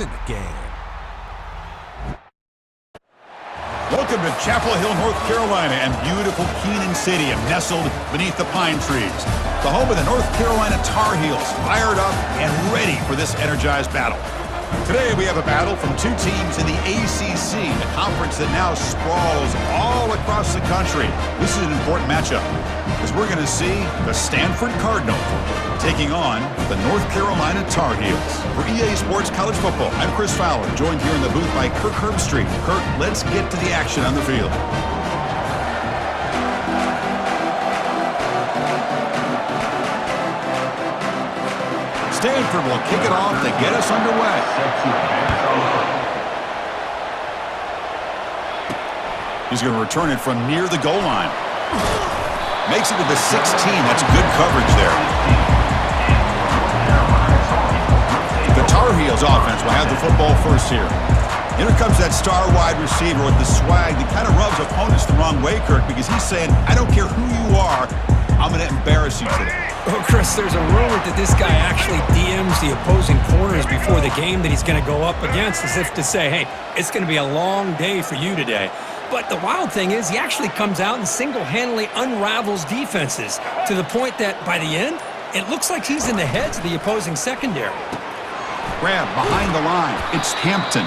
in the game. Welcome to Chapel Hill, North Carolina, and beautiful Kenan Stadium, nestled beneath the pine trees. The home of the North Carolina Tar Heels, fired up and ready for this energized battle. Today we have a battle from two teams in the ACC, a conference that now sprawls all across the country. This is an important matchup, as we're going to see the Stanford Cardinal taking on the North Carolina Tar Heels. For EA Sports College Football, I'm Chris Fowler, joined here in the booth by Kirk Herbstreit. Kirk, let's get to the action on the field. Stanford will kick it off to get us underway. He's going to return it from near the goal line. Makes it to the 16. That's good coverage there. The Tar Heels offense will have the football first here. Here comes that star wide receiver with the swag that kind of rubs opponents the wrong way, Kirk, because he's saying, I don't care who you are, I'm going to embarrass you today. Well, Chris, there's a rumor that this guy actually DMs the opposing corners before the game that he's going to go up against, as if to say, hey, it's going to be a long day for you today. But the wild thing is he actually comes out and single-handedly unravels defenses to the point that by the end, it looks like he's in the heads of the opposing secondary. Grab behind the line. It's Hampton.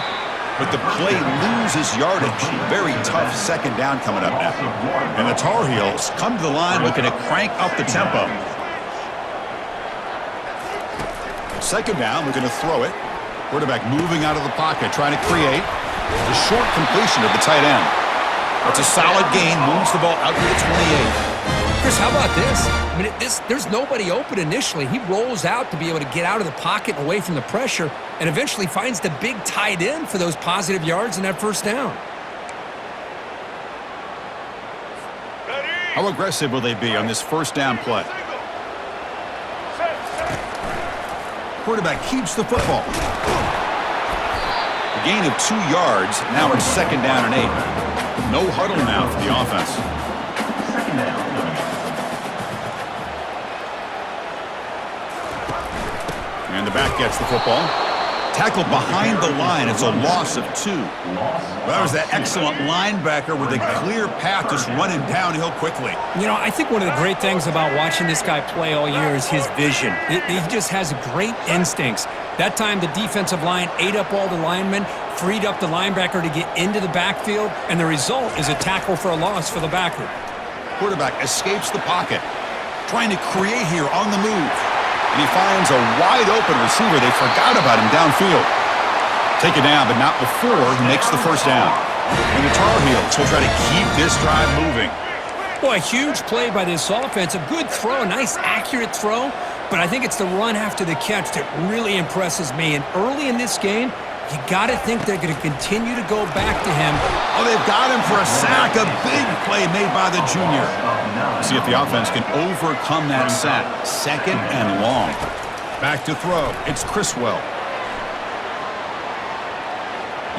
But the play loses yardage. Very tough second down coming up now. And the Tar Heels come to the line looking to crank up the tempo. Second down, looking to throw it. Quarterback moving out of the pocket, trying to create. The short completion of the tight end. It's a solid gain, moves the ball out to the 28. Chris, how about this? I mean, there's nobody open initially. He rolls out to be able to get out of the pocket and away from the pressure and eventually finds the big tight end for those positive yards and that first down. How aggressive will they be on this first down play? Quarterback keeps the football. A gain of 2 yards. Now it's second down and 8. No huddle now for the offense. Second down. And the back gets the football. Tackled behind the line. It's a loss of 2. Well, that was that excellent linebacker with a clear path just running downhill quickly. You know, I think one of the great things about watching this guy play all year is his vision. He just has great instincts. That time, the defensive line ate up all the linemen, freed up the linebacker to get into the backfield, and the result is a tackle for a loss for the backer. Quarterback escapes the pocket, trying to create here on the move. And he finds a wide-open receiver. They forgot about him downfield. Take it down, but not before he makes the first down. And the Tar Heels will try to keep this drive moving. Boy, a huge play by this offense. A good throw, a nice, accurate throw. But I think it's the run after the catch that really impresses me. And early in this game, you got to think they're going to continue to go back to him. Oh, they've got him for a sack. A big play made by the junior. See if the offense can overcome that sack. Second and long. Back to throw. It's Criswell.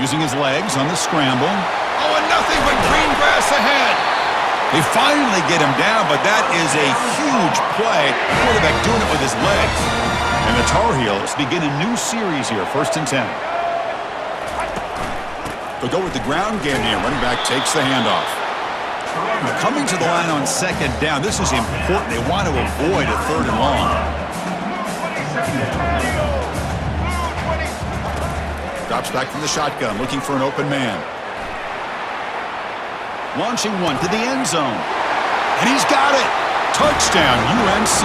Using his legs on the scramble. Oh, and nothing but green grass ahead. They finally get him down, but that is a huge play. Quarterback doing it with his legs. And the Tar Heels begin a new series here, 1st and 10. They'll go with the ground game here. Running back takes the handoff. Coming to the line on second down. This is important. They want to avoid a 3rd and long. Drops back from the shotgun, looking for an open man. Launching one to the end zone. And he's got it. Touchdown, UNC.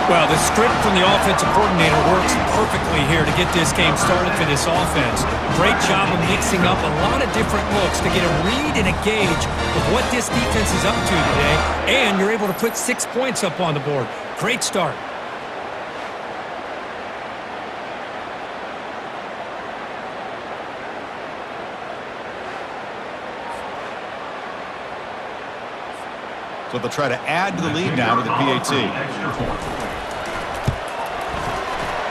Well, the script from the offensive coordinator works perfectly here to get this game started for this offense. Great job of mixing up a lot of different looks to get a read and a gauge of what this defense is up to today, and you're able to put 6 points up on the board. Great start. So they'll try to add to the lead now with the PAT.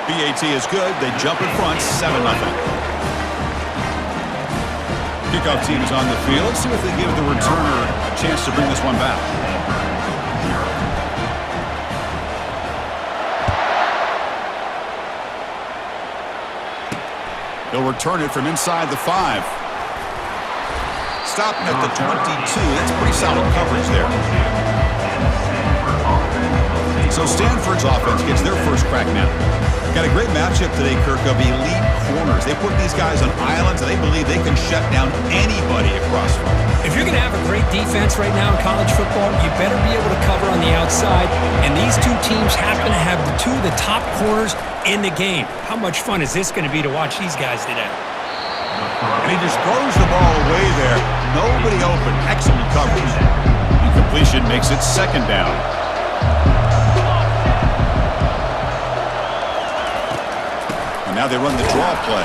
PAT is good. They jump in front, 7-0. Kickoff team is on the field. See if they give the returner a chance to bring this one back. He'll return it from inside the 5. Stopped at the 22. That's pretty solid coverage there. So Stanford's offense gets their first crack now. Got a great matchup today, Kirk, of elite corners. They put these guys on islands, and they believe they can shut down anybody across from them. If you're going to have a great defense right now in college football, you better be able to cover on the outside. And these two teams happen to have two of the top corners in the game. How much fun is this going to be to watch these guys today? And he just throws the ball away there. Nobody open. Excellent coverage. Incompletion makes it second down. And now they run the draw play.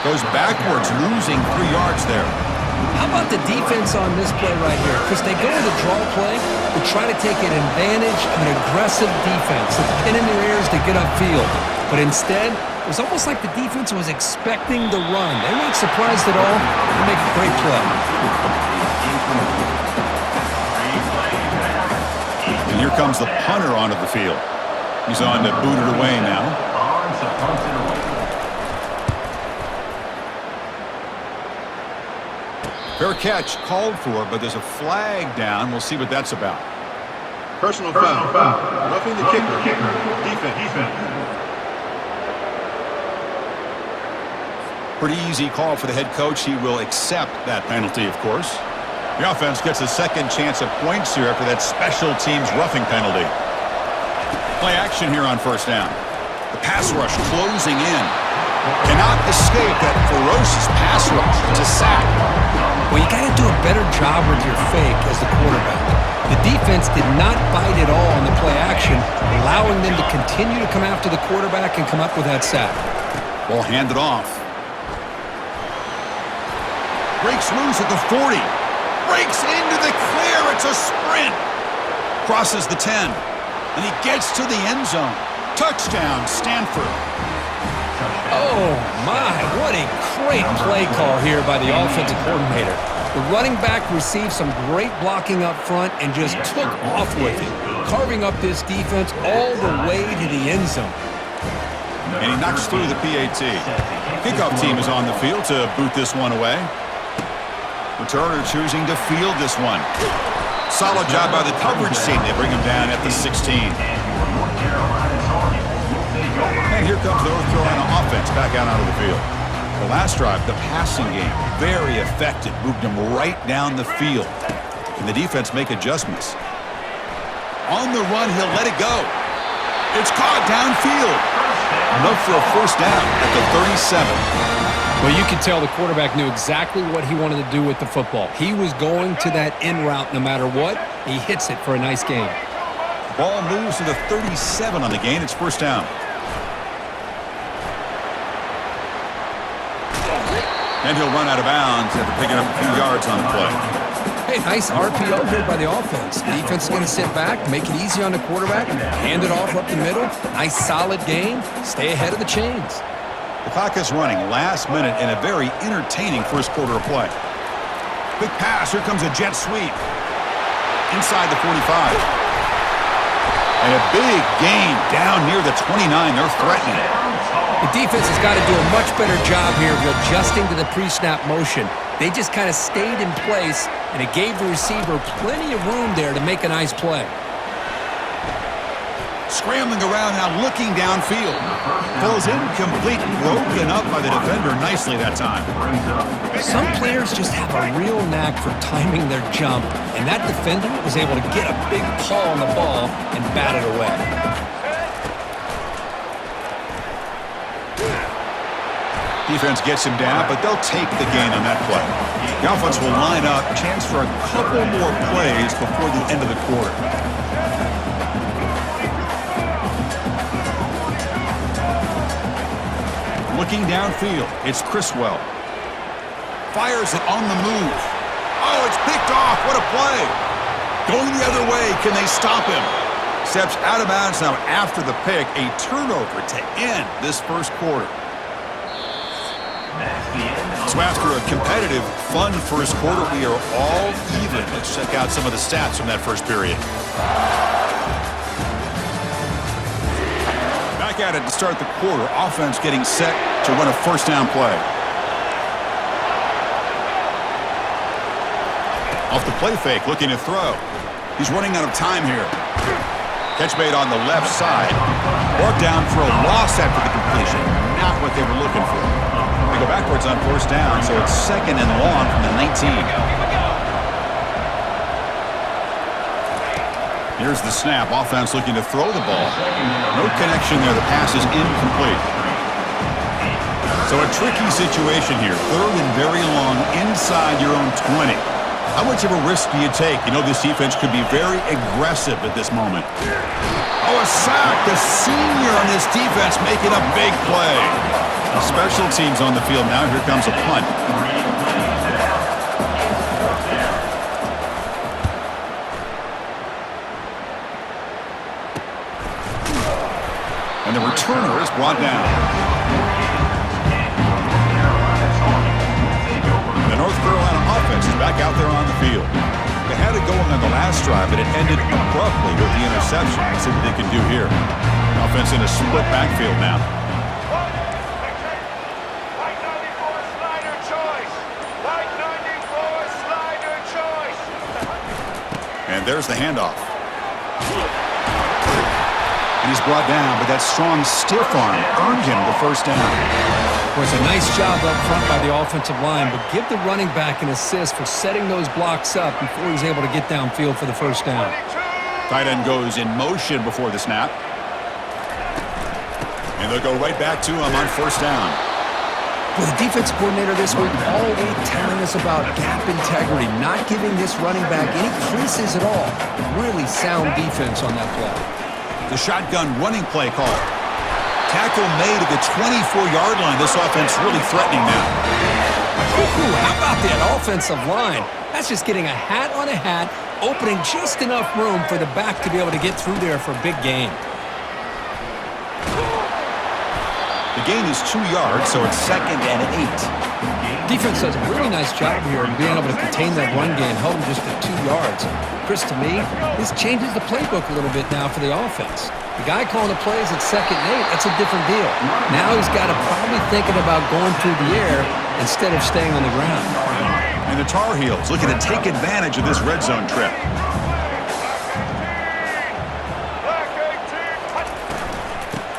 Goes backwards, losing 3 yards there. How about the defense on this play right here? Because they go to the draw play to try to take an advantage of an aggressive defense. It's a pin in their ears to get upfield. But instead, it was almost like the defense was expecting the run. They're not surprised at all. They make a great play. And here comes the punter onto the field. He's on to boot it away now. Fair catch called for, but there's a flag down. We'll see what that's about. Personal foul. Roughing the kicker. Defense. Pretty easy call for the head coach. He will accept that penalty, of course. The offense gets a second chance at points here after that special teams roughing penalty. Play action here on first down. The pass rush closing in. Cannot escape that ferocious pass rush. It's a sack. Well, you got to do a better job with your fake as the quarterback. The defense did not bite at all on the play action, allowing them to continue to come after the quarterback and come up with that sack. Ball handed off. Breaks loose at the 40. Breaks into the clear. It's a sprint. Crosses the 10. And he gets to the end zone. Touchdown, Stanford. Oh, my. What a great play call here by the offensive coordinator. The running back received some great blocking up front and just took off with it, carving up this defense all the way to the end zone. And he knocks through the PAT. Kickoff team is on the field to boot this one away. Returner choosing to field this one. Solid job by the coverage team. They bring him down at the 16. And here comes the North Carolina offense back out onto the field. The last drive, the passing game, very effective. Moved him right down the field. Can the defense make adjustments? On the run, he'll let it go. It's caught downfield. Enough for a first down at the 37. Well, you could tell the quarterback knew exactly what he wanted to do with the football. He was going to that in route no matter what. He hits it for a nice gain. Ball moves to the 37 on the gain. It's first down. And he'll run out of bounds after picking up a few yards on the play. Hey, nice RPO here by the offense. Defense is going to sit back, make it easy on the quarterback, hand it off up the middle. Nice solid gain. Stay ahead of the chains. The clock is running last minute in a very entertaining first quarter of play. Quick pass. Here comes a jet sweep. Inside the 45. And a big gain down near the 29. They're threatening. The defense has got to do a much better job here of adjusting to the pre-snap motion. They just kind of stayed in place, and it gave the receiver plenty of room there to make a nice play. Scrambling around now, looking downfield. Falls incomplete, broken up by the defender nicely that time. Some players just have a real knack for timing their jump, and that defender was able to get a big paw on the ball and bat it away. Defense gets him down, but they'll take the gain on that play. The offense will line up, chance for a couple more plays before the end of the quarter. Looking downfield, it's Criswell. Fires it on the move. Oh, it's picked off. What a play. Going the other way. Can they stop him? Steps out of bounds now after the pick. A turnover to end this first quarter. So after a competitive, fun first quarter, we are all even. Let's check out some of the stats from that first period. Back Back at it to start the quarter. Offense getting set to run a first down play. Off the play fake, looking to throw. He's running out of time here. Catch made on the left side. Brought down for a loss after the completion. Not what they were looking for. They go backwards on first down, so it's second and long from the 19. Here's the snap. Offense looking to throw the ball. No connection there. The pass is incomplete. So a tricky situation here. Third and very long inside your own 20. How much of a risk do you take? You know this defense could be very aggressive at this moment. Oh, a sack. The senior on this defense making a big play. Special teams on the field now. Here comes a punt. And the returner is brought down. The North Carolina offense is back out there on the field. They had it going on the last drive, but it ended abruptly with the interception. Let's see what they can do here. Offense in a split backfield now. And there's the handoff. And he's brought down, but that strong stiff arm earned him the first down. Well, it's a nice job up front by the offensive line, but give the running back an assist for setting those blocks up before he's able to get downfield for the first down. Tight end goes in motion before the snap. And they'll go right back to him on first down. Well, the defense coordinator this week all week telling us about gap integrity, not giving this running back any creases at all. Really sound defense on that play. The shotgun running play call. Tackle made at the 24-yard line. This offense really threatening now. Ooh, how about that offensive line? That's just getting a hat on a hat, opening just enough room for the back to be able to get through there for a big gain. The gain is 2 yards, so it's second and 8. Defense does a really nice job here of being able to contain that run game, held him just at 2 yards. Chris, to me, this changes the playbook a little bit now for the offense. The guy calling the plays at second and 8, that's a different deal. Now he's got to probably thinking about going through the air instead of staying on the ground. And the Tar Heels looking to take advantage of this red zone trip.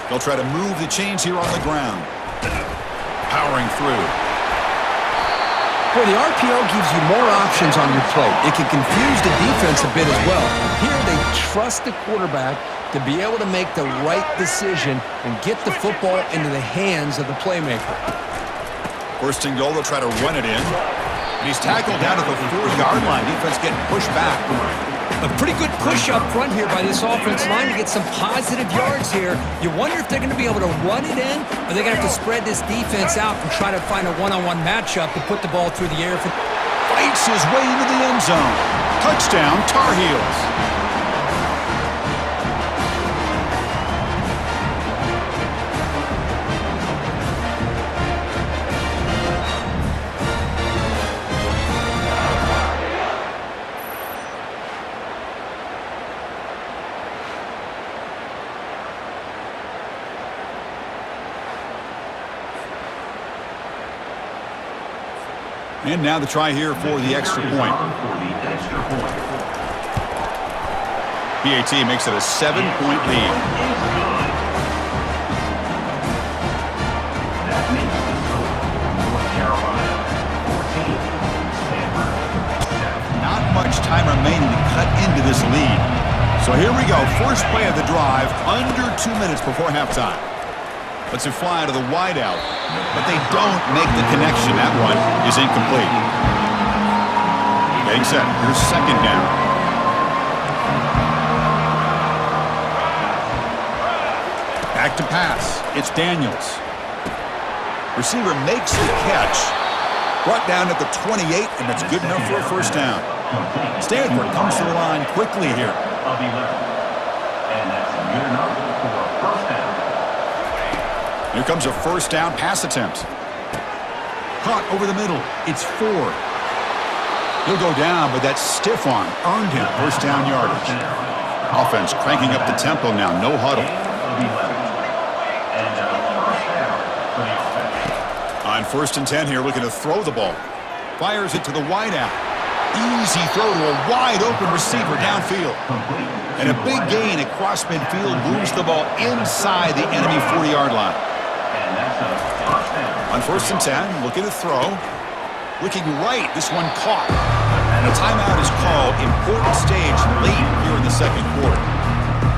They'll try to move the chains here on the ground. Powering through. Boy, the RPO gives you more options on your plate. It can confuse the defense a bit as well. Here they trust the quarterback to be able to make the right decision and get the football into the hands of the playmaker. First and goal, they'll try to run it in. And he's tackled down at the 4-yard line. Defense getting pushed back. A pretty good push up front here by this offense line to get some positive yards here. You wonder if they're going to be able to run it in, or they're going to have to spread this defense out and try to find a one-on-one matchup to put the ball through the air. Fights his way into the end zone. Touchdown, Tar Heels. And now the try here for the extra point. PAT makes it a 7-point lead. Not much time remaining to cut into this lead. So here we go. First play of the drive, under 2 minutes before halftime. Let's it fly to the wideout, but they don't make the connection. That one is incomplete. Getting set. Here's second down. Back to pass. It's Daniels. Receiver makes the catch. Brought down at the 28, and that's good enough for a first down. Stanford comes to the line quickly here. And that's good enough for a first down. Here comes a first down pass attempt. Caught over the middle. It's 4. He'll go down, but that stiff arm earned him first down yardage. Offense cranking up the tempo now. No huddle. first and 10 here, looking to throw the ball. Fires it to the wide out. Easy throw to a wide open receiver downfield. And a big gain across midfield moves the ball inside the enemy 40-yard line. And that's a touchdown. On first and 10, looking to throw. Looking right, this one caught. And a timeout is called. Important stage late here in the second quarter.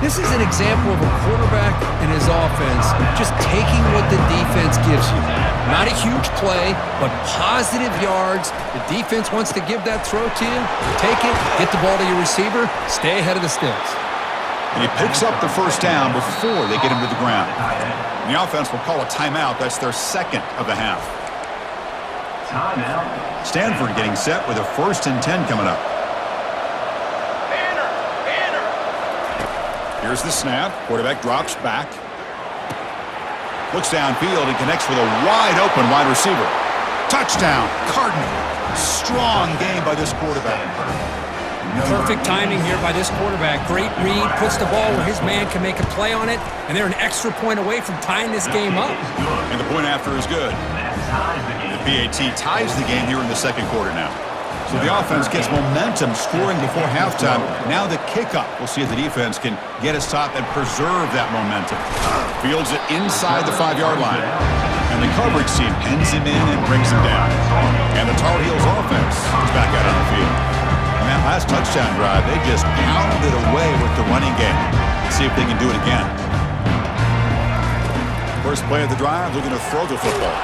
This is an example of a quarterback and his offense just taking what the defense gives you. Not a huge play, but positive yards. The defense wants to give that throw to you. You take it, get the ball to your receiver, stay ahead of the sticks. And he picks up the first down before they get him to the ground. And the offense will call a timeout. That's their second of the half. Timeout. Stanford getting set with a first and 10 coming up. Here's the snap. Quarterback drops back. Looks downfield and connects with a wide-open wide receiver. Touchdown, Cardinal. Strong game by this quarterback. Perfect timing here by this quarterback. Great read, puts the ball where his man can make a play on it, and they're an extra point away from tying this game up. And the point after is good. The PAT ties the game here in the second quarter now. So the offense gets momentum scoring before halftime. Now the kickoff. We'll see if the defense can get a stop and preserve that momentum. Fields it inside the 5-yard line. And the coverage team pins him in and brings him down. And the Tar Heels offense is back out on the field. And that last touchdown drive, they just pounded away with the running game. Let's see if they can do it again. First play of the drive, looking to throw the football.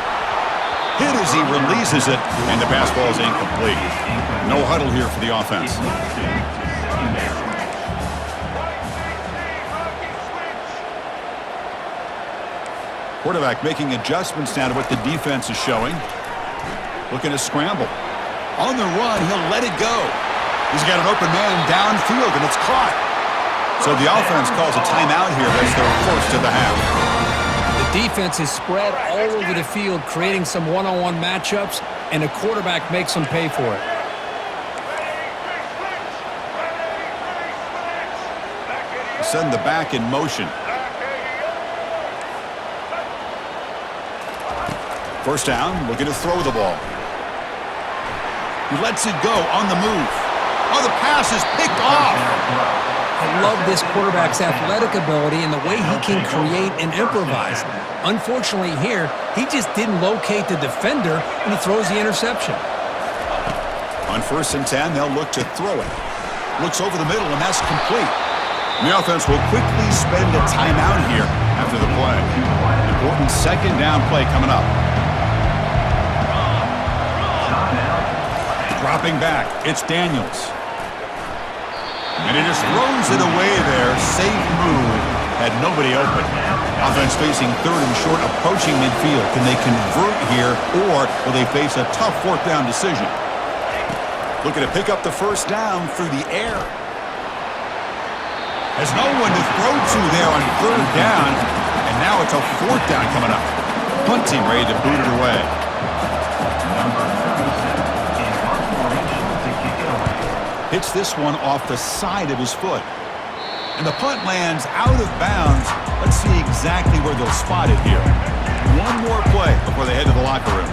Hit as he releases it, and the pass ball is incomplete. No huddle here for the offense. Quarterback making adjustments now to what the defense is showing. Looking to scramble. On the run, he'll let it go. He's got an open man downfield, and it's caught. So the offense calls a timeout here. That's their first of the half. The defense is spread all over the field, creating some one-on-one matchups, and the quarterback makes them pay for it. Send the back in motion. First down, looking to throw the ball. He lets it go on the move. Oh, the pass is picked off. I love this quarterback's athletic ability and the way he can create and improvise. Unfortunately here, he just didn't locate the defender, and he throws the interception. On first and 10, they'll look to throw it. Looks over the middle, and that's complete. The offense will quickly spend a timeout here after the play. Important second down play coming up. Dropping back, it's Daniels. And he just throws it away there. Safe move. Had nobody open. Offense facing third and short, approaching midfield. Can they convert here, or will they face a tough fourth down decision? Looking to pick up the first down through the air. Has no one to throw to there on third down, and now it's a fourth down coming up. Punt team ready to boot it away. Hits this one off the side of his foot. And the punt lands out of bounds. Let's see exactly where they'll spot it here. One more play before they head to the locker room.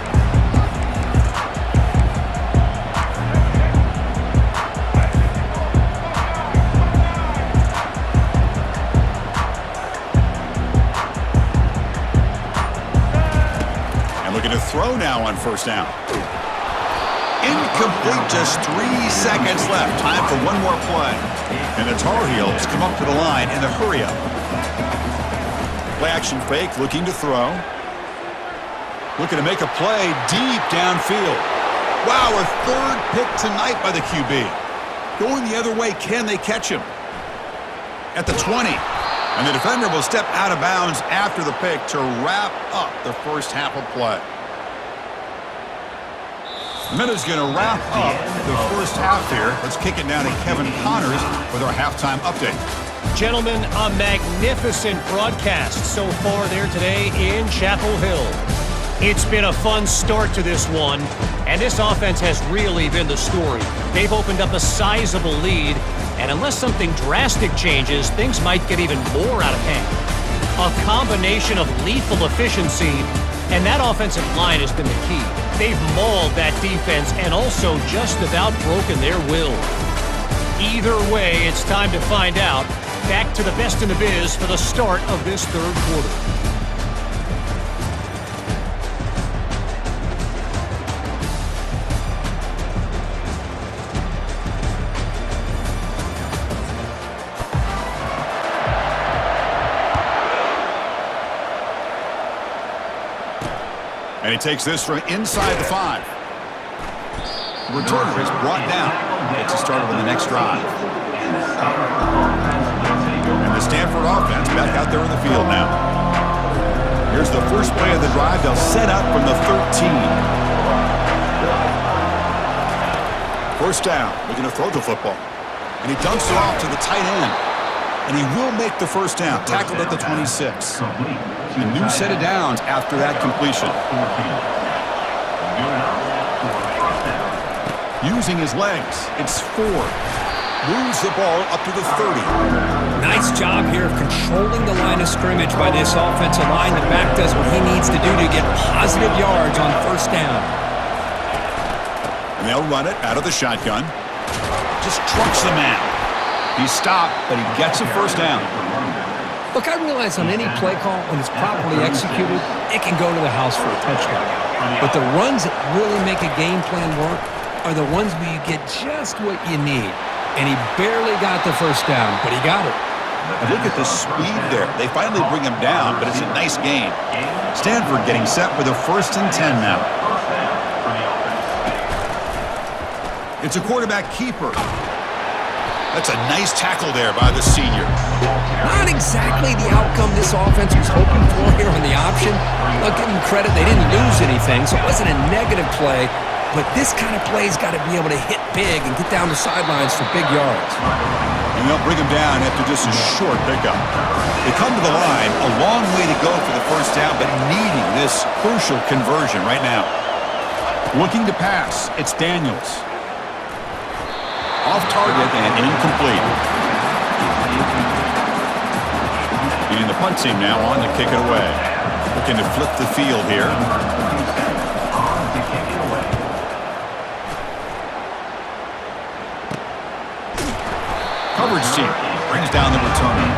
And looking to throw now on first down. Incomplete, just 3 seconds left. Time for one more play. And the Tar Heels come up to the line in a hurry-up. Play action fake, looking to throw. Looking to make a play deep downfield. Wow, a third pick tonight by the QB. Going the other way, can they catch him? At the 20. And the defender will step out of bounds after the pick to wrap up the first half of play. Minuta's going to wrap up the first half here. Let's kick it down to Kevin Connors with our halftime update. Gentlemen, a magnificent broadcast so far there today in Chapel Hill. It's been a fun start to this one, and this offense has really been the story. They've opened up a sizable lead, and unless something drastic changes, things might get even more out of hand. A combination of lethal efficiency And that offensive line has been the key. They've mauled that defense and also just about broken their will. Either way, it's time to find out. Back to the best in the biz for the start of this third quarter. And he takes this from inside the 5. The returner is brought down. Gets us started on the next drive. And the Stanford offense back out there in the field now. Here's the first play of the drive. They'll set up from the 13. First down. Looking to throw the football. And he dumps it off to the tight end. And he will make the first down. Tackled at the 26. A new set of downs after that completion. Using his legs, it's 4. Moves the ball up to the 30. Nice job here of controlling the line of scrimmage by this offensive line. The back does what he needs to do to get positive yards on first down. And they'll run it out of the shotgun. Just trucks the man. He's stopped, but he gets a first down. Look, I realize on any play call, when it's properly executed, it can go to the house for a touchdown. But the runs that really make a game plan work are the ones where you get just what you need. And he barely got the first down, but he got it. And look at the speed there. They finally bring him down, but it's a nice gain. Stanford getting set for the 1st and 10 now. It's a quarterback keeper. That's a nice tackle there by the senior. Not exactly the outcome this offense was hoping for here on the option. Look, give them credit, they didn't lose anything, so it wasn't a negative play. But this kind of play's got to be able to hit big and get down the sidelines for big yards. And they'll bring him down after just a short pickup. They come to the line, a long way to go for the first down, but needing this crucial conversion right now. Looking to pass, it's Daniels. Off target and incomplete. And the punt team now on to kick it away. Looking to flip the field here. Coverage team brings down the returner.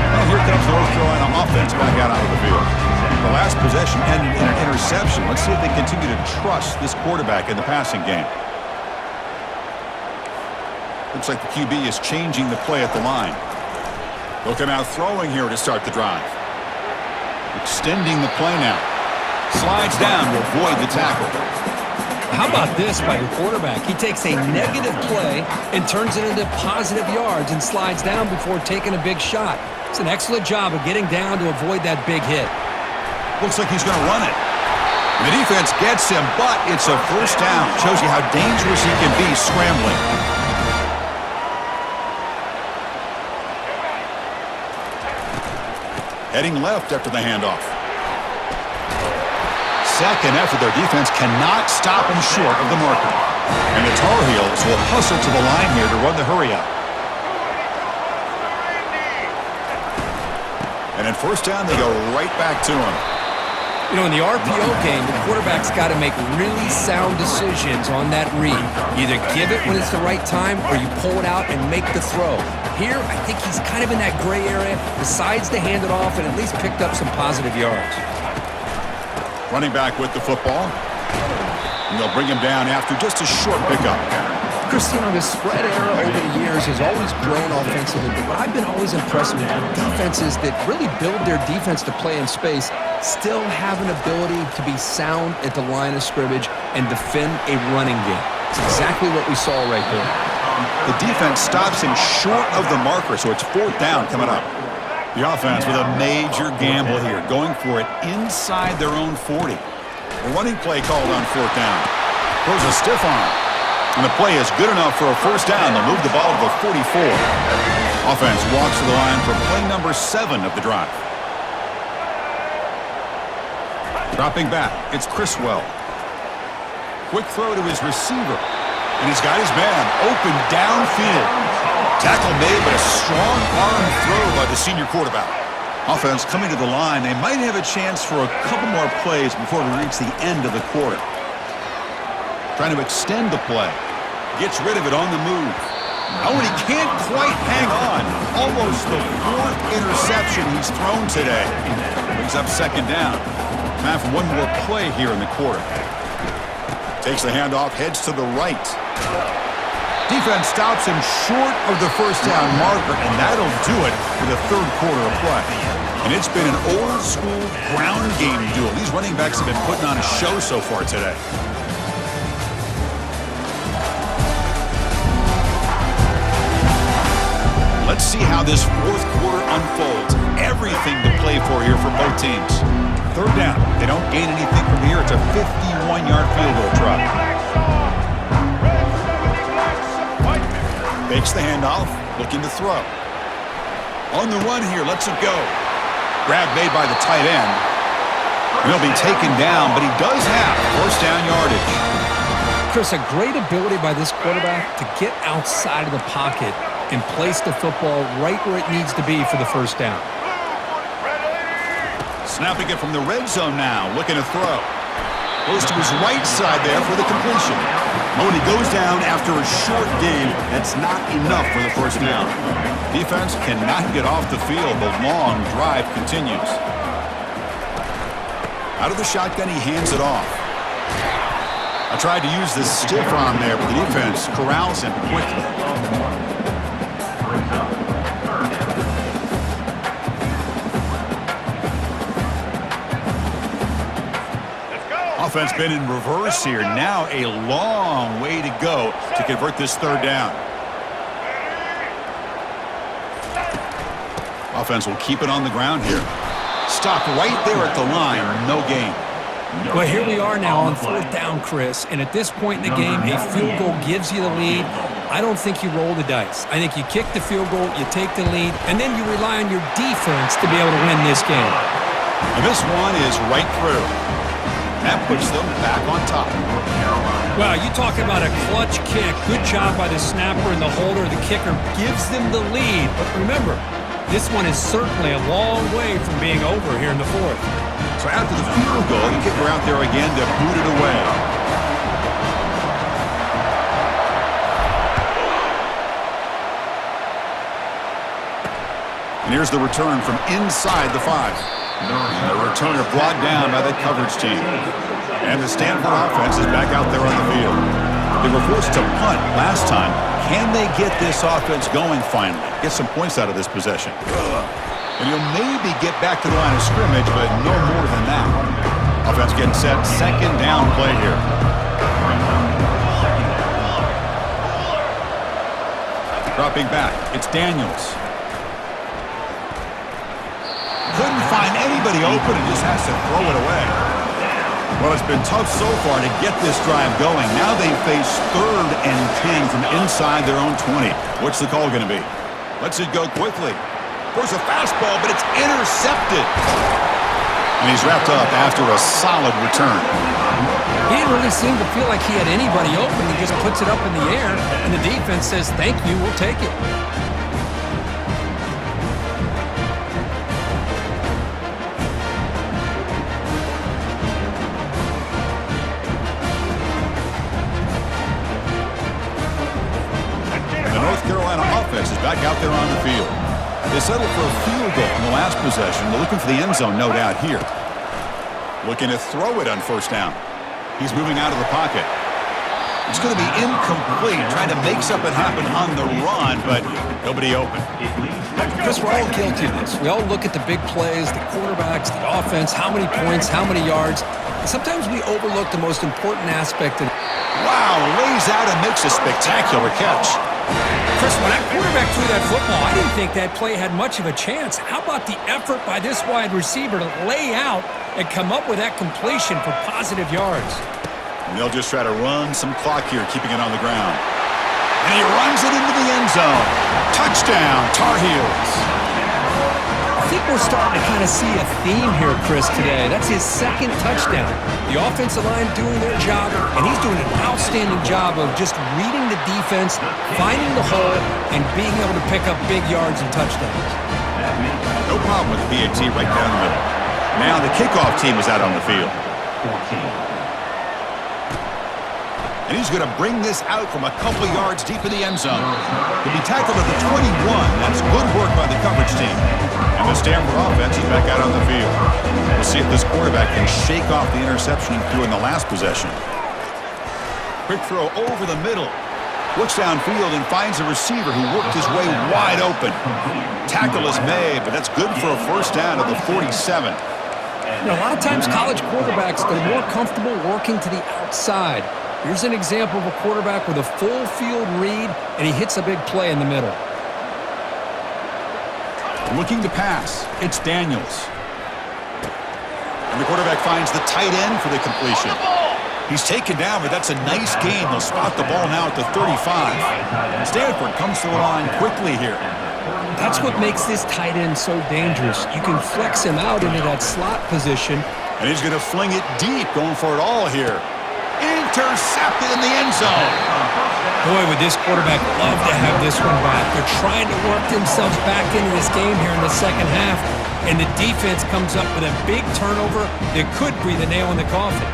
And here comes the North Carolina offense back out onto the field. The last possession ended in an interception. Let's see if they continue to trust this quarterback in the passing game. Looks like the QB is changing the play at the line. They'll come out throwing here to start the drive. Extending the play now. Slides down to avoid the tackle. How about this by your quarterback? He takes a negative play and turns it into positive yards and slides down before taking a big shot. It's an excellent job of getting down to avoid that big hit. Looks like he's going to run it. The defense gets him, but it's a first down. Shows you how dangerous he can be scrambling. Heading left after the handoff. Second effort, their defense cannot stop him short of the marker. And the Tar Heels will hustle to the line here to run the hurry up. And in first down, they go right back to him. You know, in the RPO game, the quarterback's got to make really sound decisions on that read. You either give it when it's the right time or you pull it out and make the throw. Here, I think he's kind of in that gray area, decides to hand it off and at least picked up some positive yards. Running back with the football. And they'll bring him down after just a short pickup. Christian, the spread era over the years has always grown offensively, but I've been always impressed with defenses that really build their defense to play in space, still have an ability to be sound at the line of scrimmage and defend a running game. It's exactly what we saw right there. The defense stops him short of the marker, so it's fourth down coming up. The offense with a major gamble here, going for it inside their own 40. A running play called on fourth down. Throws a stiff arm. And the play is good enough for a first down. They'll move the ball to the 44. Offense walks to the line for play number 7 of the drive. Dropping back, it's Criswell. Quick throw to his receiver. And he's got his man open downfield. Tackle made, but a strong arm throw by the senior quarterback. Offense coming to the line. They might have a chance for a couple more plays before we reach the end of the quarter. Trying to extend the play. Gets rid of it on the move. Oh, and he can't quite hang on. Almost the 4th interception he's thrown today. Brings up 2nd down. Time for one more play here in the quarter. Takes the handoff, heads to the right. Defense stops him short of the 1st down marker, and that'll do it for the 3rd quarter of play. And it's been an old-school ground game duel. These running backs have been putting on a show so far today. Let's see how this 4th quarter unfolds. Everything to play for here for both teams. 3rd down. They don't gain anything from here. It's a 51-yard field goal try. Fakes the handoff, looking to throw. On the run here, lets it go. Grab made by the tight end. He'll be taken down, but he does have 1st down yardage. Chris, a great ability by this quarterback to get outside of the pocket and place the football right where it needs to be for the 1st down. Snapping it from the red zone now, looking to throw. Goes to his right side there for the completion. Mooney goes down after a short gain. That's not enough for the 1st down. Defense cannot get off the field. The long drive continues. Out of the shotgun, he hands it off. I tried to use the stiff arm there, but the defense corrals him quickly. Offense been in reverse here. Now a long way to go to convert this 3rd down. Offense will keep it on the ground here. Stop right there at the line. No gain. Well, here we are now on 4th down, Chris, and at this point in the game, a field goal gives you the lead. I don't think you roll the dice. I think you kick the field goal, you take the lead, and then you rely on your defense to be able to win this game. And this one is right through. That puts them back on top. Well, you talk about a clutch kick. Good job by the snapper and the holder. The kicker gives them the lead. But remember, this one is certainly a long way from being over here in the 4th. So after the field goal, the kicker out there again to boot it away. And here's the return from inside the 5. And the returner brought down by the coverage team. And the Stanford offense is back out there on the field. They were forced to punt last time. Can they get this offense going finally? Get some points out of this possession. And he'll maybe get back to the line of scrimmage, but no more than that. Offense getting set. 2nd down play here. Dropping back. It's Daniels. Couldn't find anybody open and just has to throw it away. Well, it's been tough so far to get this drive going. Now they face 3rd and 10 from inside their own 20. What's the call going to be? Lets it go quickly. Throws a fastball, but it's intercepted. And he's wrapped up after a solid return. He didn't really seem to feel like he had anybody open. He just puts it up in the air, and the defense says, thank you, we'll take it. Is back out there on the field. They settled for a field goal in the last possession. They're looking for the end zone, no doubt, here. Looking to throw it on 1st down. He's moving out of the pocket. It's going to be incomplete, trying to make something happen on the run, but nobody open. Chris, we're all guilty of this. We all look at the big plays, the quarterbacks, the offense, how many points, how many yards. And sometimes we overlook the most important aspect of. Wow, lays out and makes a spectacular catch. Chris, when that quarterback threw that football, I didn't think that play had much of a chance. How about the effort by this wide receiver to lay out and come up with that completion for positive yards? And they'll just try to run some clock here, keeping it on the ground. And he runs it into the end zone. Touchdown, Tar Heels. think we're starting to kind of see a theme here, Chris, today. That's his second touchdown. The offensive line doing their job, and he's doing an outstanding job of just reading the defense, finding the hole, and being able to pick up big yards and touchdowns. No problem with the PAT right down the middle. Now the kickoff team is out on the field. 14. And he's going to bring this out from a couple yards deep in the end zone. He'll be tackled at the 21. That's good work by the coverage team. And the Stanford offense is back out on the field. We'll see if this quarterback can shake off the interception he threw in the last possession. Quick throw over the middle. Looks downfield and finds a receiver who worked his way wide open. Tackle is made, but that's good for a first down at the 47. You know, a lot of times college quarterbacks, they're more comfortable working to the outside. Here's an example of a quarterback with a full field read, and he hits a big play in the middle. Looking to pass, it's Daniels. And the quarterback finds the tight end for the completion. He's taken down, but that's a nice gain. They'll spot the ball now at the 35. Stanford comes to the line quickly here. That's what makes this tight end so dangerous. You can flex him out into that slot position. And he's going to fling it deep, going for it all here. Intercepted in the end zone. Boy, would this quarterback love to have this one back. They're trying to work themselves back into this game here in the second half, and the defense comes up with a big turnover that could breathe a nail in the coffin.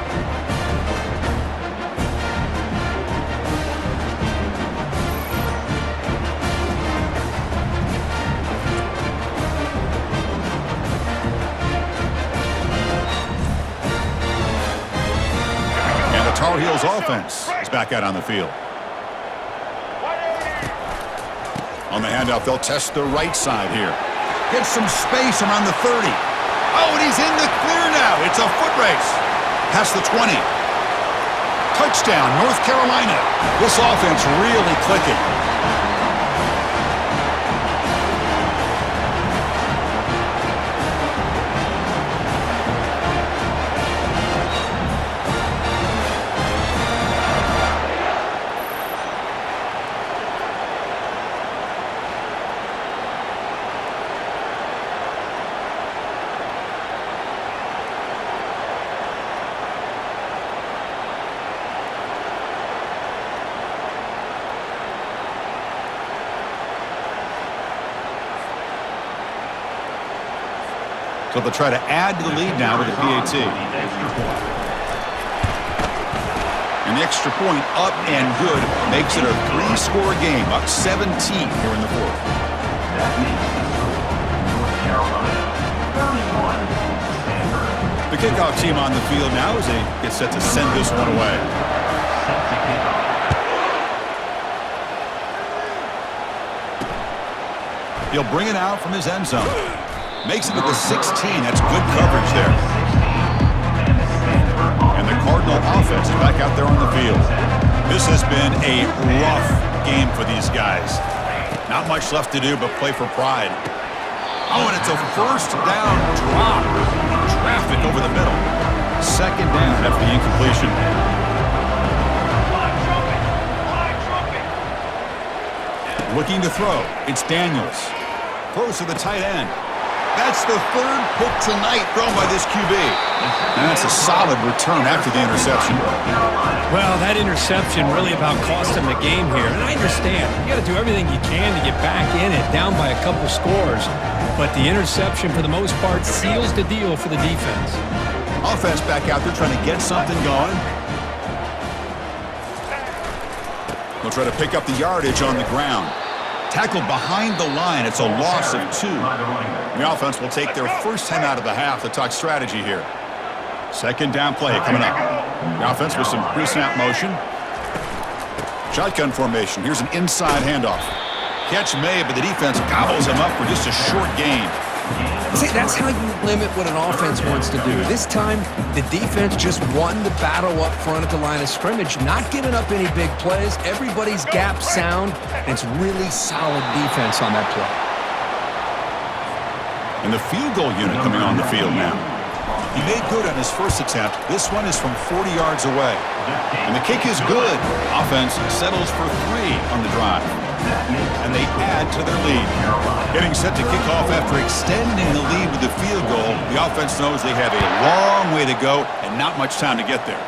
Tar Heels offense is back out on the field. On the handoff, they'll test the right side here. Gets some space around the 30. Oh, and he's in the clear now. It's a foot race. Past the 20. Touchdown, North Carolina. This offense really clicking. So they'll try to add to the lead now with the PAT. And the extra point up and good makes it a 3-score game, up 17 here in the fourth. The kickoff team on the field now as they get set to send this one away. He'll bring it out from his end zone. Makes it to the 16. That's good coverage there. And the Cardinal offense is back out there on the field. This has been a rough game for these guys. Not much left to do but play for pride. Oh, and it's a first down drop. Traffic over the middle. Second down after the incompletion. Looking to throw. It's Daniels. Throws to the tight end. That's the third pick tonight thrown by this QB. And that's a solid return after the interception. Well, that interception really about cost him the game here. And I understand. You got to do everything you can to get back in it, down by a couple scores. But the interception, for the most part, seals the deal for the defense. Offense back out there trying to get something going. They'll try to pick up the yardage on the ground. Tackled behind the line. It's a loss of 2. The offense will take their first time out of the half to talk strategy here. Second down play coming up. The offense with some pre-snap motion. Shotgun formation. Here's an inside handoff. Catch made, but the defense gobbles him up for just a short gain. See, that's how you limit what an offense wants to do. This time, the defense just won the battle up front at the line of scrimmage, not giving up any big plays. Everybody's gap sound, and it's really solid defense on that play. And the field goal unit coming on the field now. He made good on his first attempt. This one is from 40 yards away. And the kick is good. Offense settles for 3 on the drive. and they add to their lead. Getting set to kick off after extending the lead with the field goal, the offense knows they have a long way to go and not much time to get there.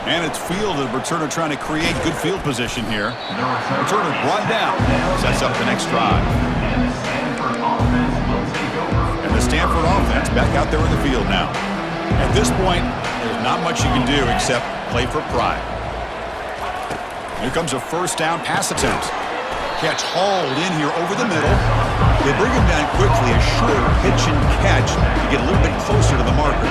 And it's fielded. Returner trying to create good field position here. Returner brought down. Sets up the next drive. And the Stanford offense back out there in the field now. At this point, there's not much you can do except play for pride. Here comes a first down pass attempt. Catch hauled in here over the middle. They bring him down quickly, a short pitch and catch to get a little bit closer to the marker.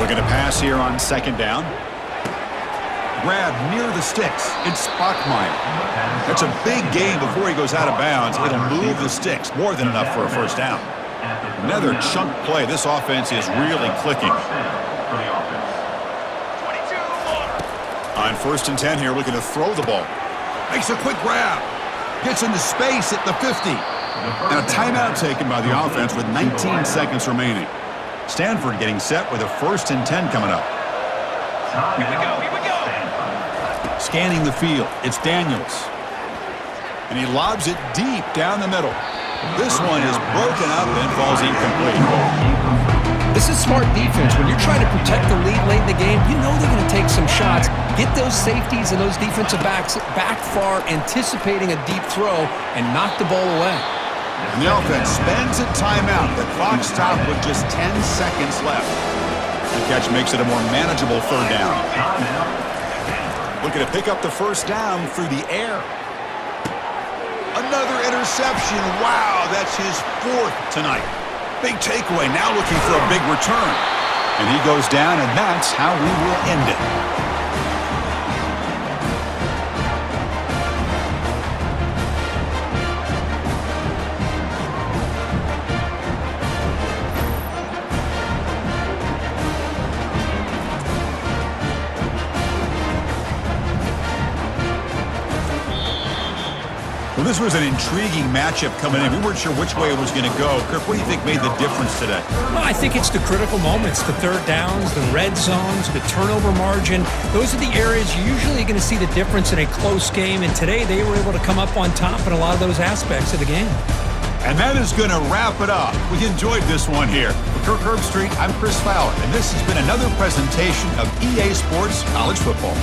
Looking to pass here on second down. Grab near the sticks. It's Spockmeyer. That's a big gain before he goes out of bounds. It'll move the sticks. More than enough for a first down. Another chunk play. This offense is really clicking. On 1st and 10 here, looking to throw the ball. Makes a quick grab. Gets into space at the 50. And a timeout taken by the offense with 19 seconds remaining. Stanford getting set with a 1st and 10 coming up. Here we go. Scanning the field, it's Daniels. And he lobs it deep down the middle. This one is broken up and falls incomplete. This is smart defense. When you're trying to protect the lead late in the game, you know they're going to take some shots. Get those safeties and those defensive backs back far, anticipating a deep throw, and knock the ball away. And the offense spends a timeout. The clock stopped with just 10 seconds left. The catch makes it a more manageable third down. Looking to pick up the first down through the air. Another interception. Wow, that's his 4th tonight. Big takeaway. Now looking for a big return. And he goes down, and that's how we will end it. Well, this was an intriguing matchup coming in. We weren't sure which way it was going to go. Kirk, what do you think made the difference today? Well, I think it's the critical moments, the third downs, the red zones, the turnover margin. Those are the areas you're usually going to see the difference in a close game, and today they were able to come up on top in a lot of those aspects of the game. And that is going to wrap it up. We enjoyed this one here. For Kirk Herbstreit, I'm Chris Fowler, and this has been another presentation of EA Sports College Football.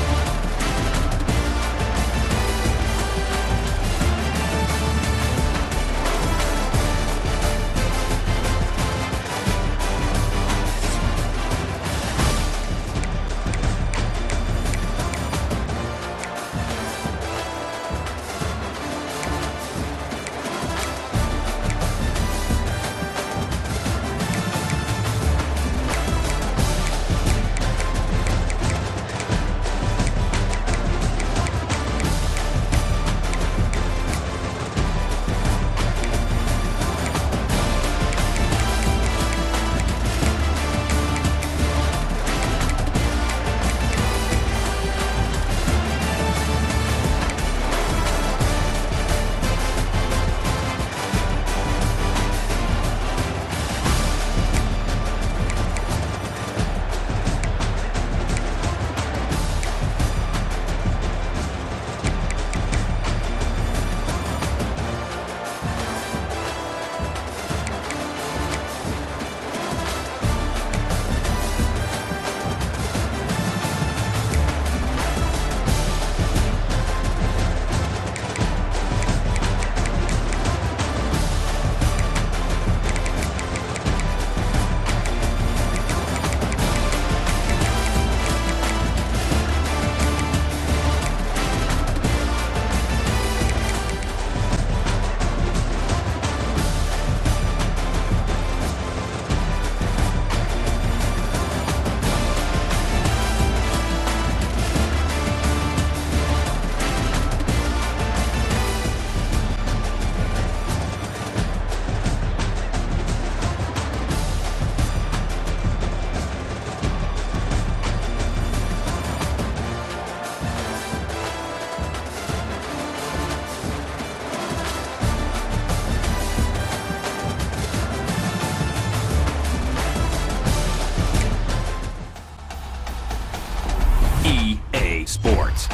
sports.